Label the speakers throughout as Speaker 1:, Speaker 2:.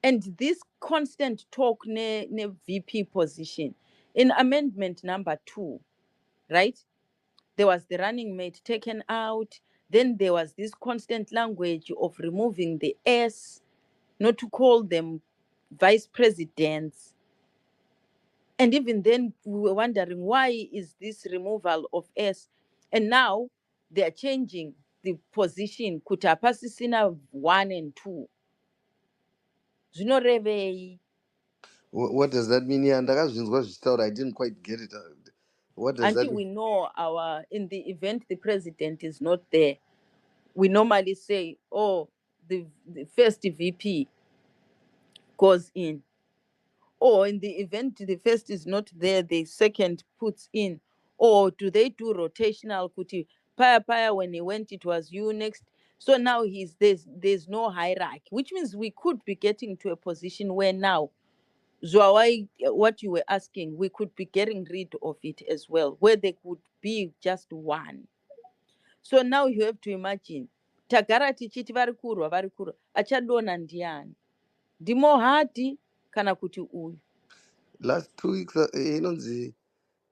Speaker 1: And this constant talk ne VP position in amendment number 2, right? There was the running mate taken out. Then there was this constant language of removing the S, not to call them vice presidents. And even then, we were wondering, why is this removal of S? And now they are changing the position. Kuti hapasisina 1 and 2. Zvinorevei.
Speaker 2: What does that mean? Yeah, ndakazvinzwa zvichitaura. I didn't quite get it. What does that
Speaker 1: Until
Speaker 2: mean?
Speaker 1: we know in the event the president is not there, we normally say, oh, the first VP goes in. Or in the event the first is not there, the second puts in. Or do they do rotational? Kuti paya when he went, it was you next. So now there's no hierarchy, which means we could be getting to a position where now, Zwawai, what you were asking, we could be getting rid of it as well, where there could be just one. So now you have to imagine, tagara tichiti vari kurwa, achadona ndiani? Ndimohati kana kuti uyu?
Speaker 2: Last 2 weeks, inonzi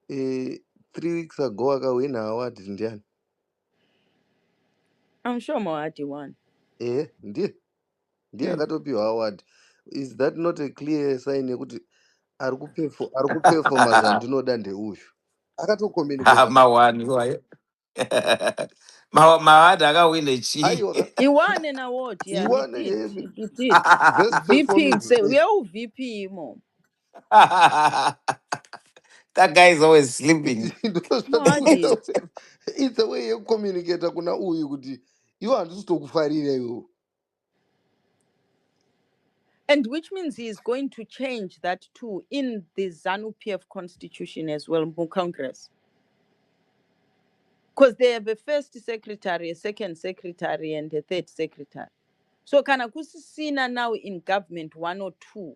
Speaker 2: 3 weeks ago akawina award ndiani?
Speaker 1: I'm sure Mohati won.
Speaker 2: Ndiye akatopiwa award. Is that not a clear sign yekuti ari kupefoma zvandinoda ndeuyu? Akatocommunicate.
Speaker 3: Mawani wayo. Mawani akawine chi.
Speaker 2: Aiwa,
Speaker 1: He won an award, yeah, he
Speaker 2: iwana
Speaker 1: did. He did.
Speaker 2: best
Speaker 1: VP,
Speaker 2: performance.
Speaker 1: say, we are VP, mom.
Speaker 3: That guy is always sleeping.
Speaker 1: Mohati.
Speaker 2: It's a way yekucommunicata kuna uyu kuti iwo handisi kutokufarira iwo.
Speaker 1: And which means he is going to change that too in the ZANU PF constitution as well, Congress. Because they have a first secretary, a second secretary, and a third secretary. So kana kusisina now in government 1 or 2,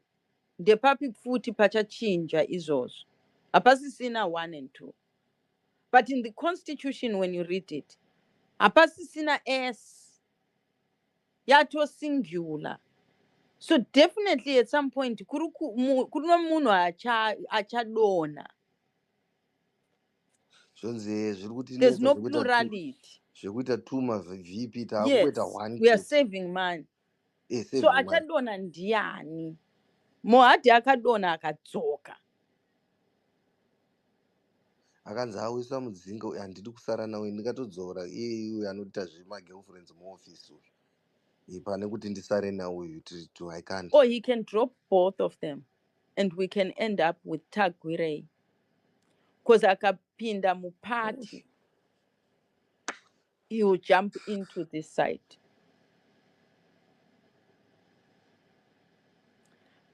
Speaker 1: ndepapi futi pachachinja izvozvo. Hapasisina 1 and 2. But in the constitution, when you read it, hapasisina S, yato singular. So definitely at some point, kuna munhu achadona.
Speaker 2: Zvonzi zviri
Speaker 1: There's
Speaker 2: kutinetsa
Speaker 1: no plurality.
Speaker 2: zvekuita 2 ma-VP taakungoita
Speaker 1: Yes,
Speaker 2: 1
Speaker 1: we are
Speaker 2: chete.
Speaker 1: saving money. So
Speaker 2: Saving money.
Speaker 1: achadona ndiani? Mohati akadona akadzoka.
Speaker 2: Akanzi awiswa mudzinga uyu handidi kusara nawe ndikatodzora iye uyu anoita zvemagirlfriends muofisi uyu. Pane kuti ndisare nauyu to I can't.
Speaker 1: Or he can drop both of them and we can end up with Tagwirei. Because akapinda mupati, he will jump into this side.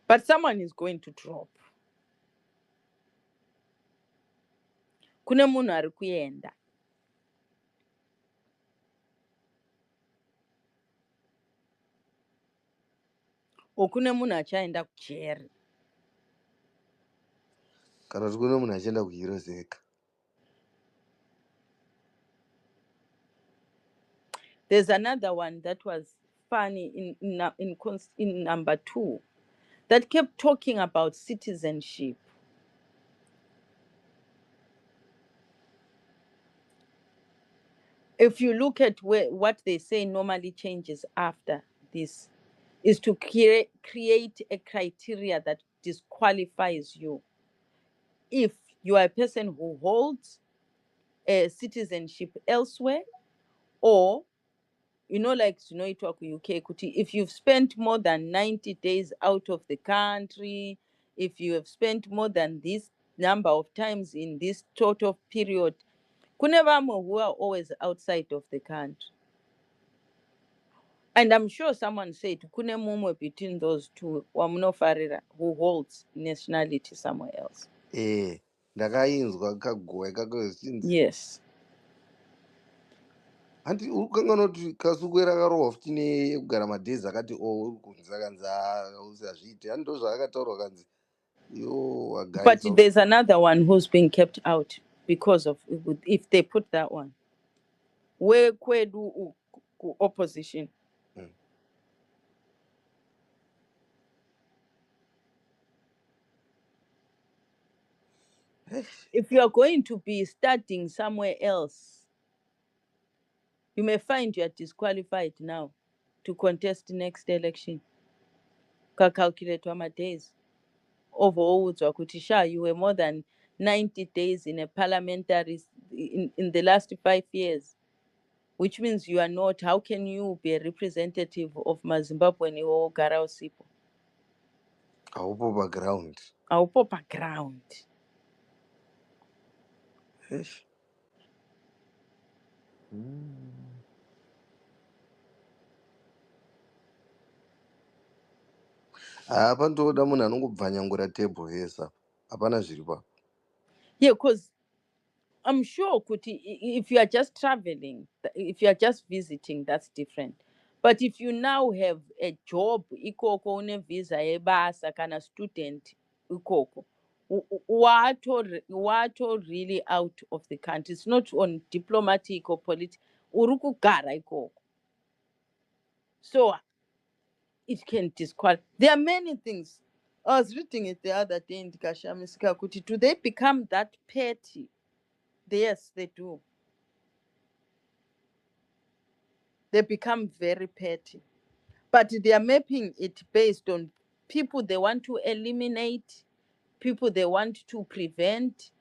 Speaker 1: But someone is going to drop. Kune munhu ari kuenda. Okune munhu achaenda kuJeri.
Speaker 2: Kana kuti kune munhu achienda kuHirozeka.
Speaker 1: There's another one that was funny in number 2 that kept talking about citizenship. If you look at what they say normally changes after this is to create a criteria that disqualifies you. If you are a person who holds a citizenship elsewhere, or like it UK, if you've spent more than 90 days out of the country, if you have spent more than this number of times in this total period, kune vamwe who are always outside of the country. And I'm sure someone said kune mumwe between those two wamunofarira who holds nationality somewhere else.
Speaker 2: Ndakainzwa kagowa kakozvinzi.
Speaker 1: Yes.
Speaker 2: Handi ukanganwa kuti kasuku rakarohwa futi nekugara madhezi akati uri kunzi akanzi usazviite. Handi ndo zvaakataurwa kanzi
Speaker 1: But there's another one who's being kept out because of if they put that one. Where kwedu opposition. If you are going to be studying somewhere else, you may find you are disqualified now to contest the next election. Calculate my days. Overall, you were more than 90 days in a parliamentary in the last 5 years, which means you are not. How can you be a representative of Mazimbabwe or Garau Sipo?
Speaker 2: Haupo background.
Speaker 1: Haupo background.
Speaker 2: Apa ndoda munhu anongobvanyangura tebho yesa. Hapana zviri pa.
Speaker 1: Yeah, because I'm sure if you are just traveling, if you are just visiting, that's different. But if you now have a job, ikoko une visa ebasa kana student ikoko, wato really out of the country. It's not on diplomatic or political. Urukugara ikoko. So it can disqualify. There are many things. I was reading it the other day in Dikashamisika Kuti. Do they become that petty? Yes, they do. They become very petty. But they are mapping it based on people they want to eliminate, people they want to prevent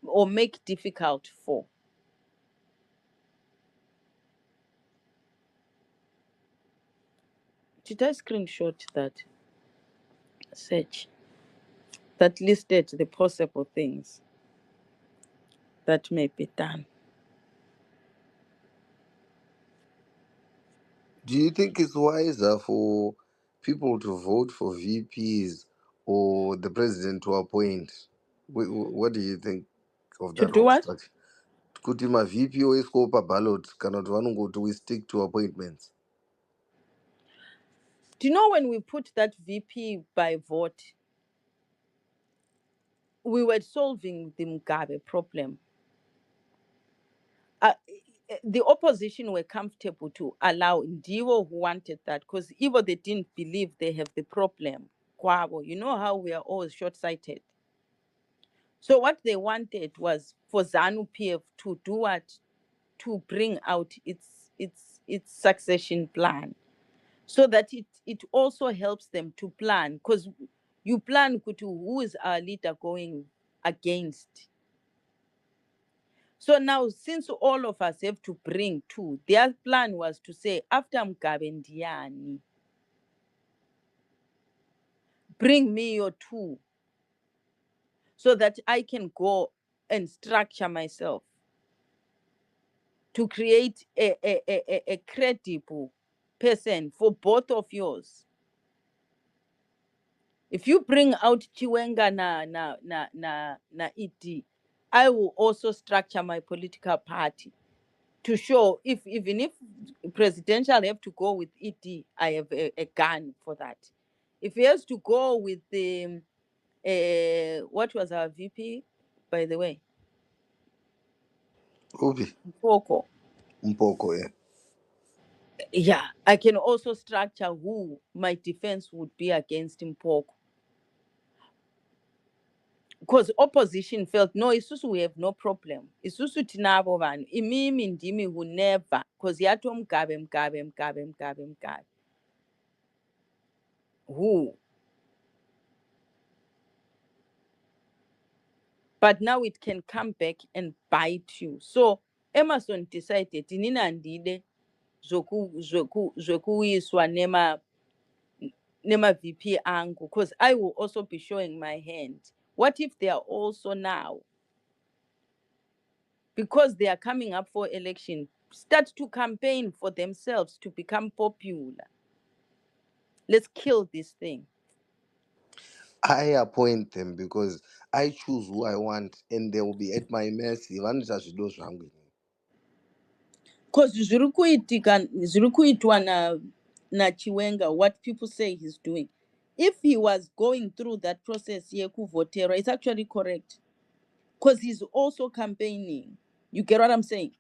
Speaker 1: or make difficult for. Did I screenshot that search that listed the possible things that may be done?
Speaker 2: Do you think it's wiser for people to vote for VPs or the president to appoint? What do you think of
Speaker 1: To
Speaker 2: that
Speaker 1: do
Speaker 2: whole
Speaker 1: what?
Speaker 2: structure? Kuti ma-VP oiswawo paballot kana kuti vanongoti we stick to appointments?
Speaker 1: Do you know when we put that VP by vote, we were solving the Mugabe problem. The opposition were comfortable to allow Ndiwo who wanted that, because even they didn't believe they have the problem. Kwabo, you know how we are always short-sighted. So what they wanted was for ZANU PF to do what? To bring out its succession plan, so that it also helps them to plan, because you plan who is our leader going against. So now, since all of us have to bring two, their plan was to say, after Mugabe Ndiani, bring me your two, so that I can go and structure myself to create a credible person for both of yours. If you bring out Chiwenga na ED, I will also structure my political party to show even if presidential have to go with ED, I have a gun for that. If he has to go with the what was our VP, by the way?
Speaker 2: Upi?
Speaker 1: Mpoko.
Speaker 2: Mpoko, yeah.
Speaker 1: Yeah, I can also structure who my defense would be against Mpoko. Because opposition felt, no, isusu we have no problem. Isusu tinabo vanhu. Imimi ndimi who never, because yato Mugabe. Who? But now it can come back and bite you. So Emerson decided, inina ndide zokuiswa nema VP angu, because I will also be showing my hand. What if they are also now, because they are coming up for election, start to campaign for themselves to become popular? Let's kill this thing.
Speaker 2: I appoint them because I choose who I want and they will be at my mercy. Vanoita zvido zvangu.
Speaker 1: Because zviri kuitwa na Chiwenga, what people say he's doing. If he was going through that process, yekuvotera, it's actually correct. Because he's also campaigning. You get what I'm saying?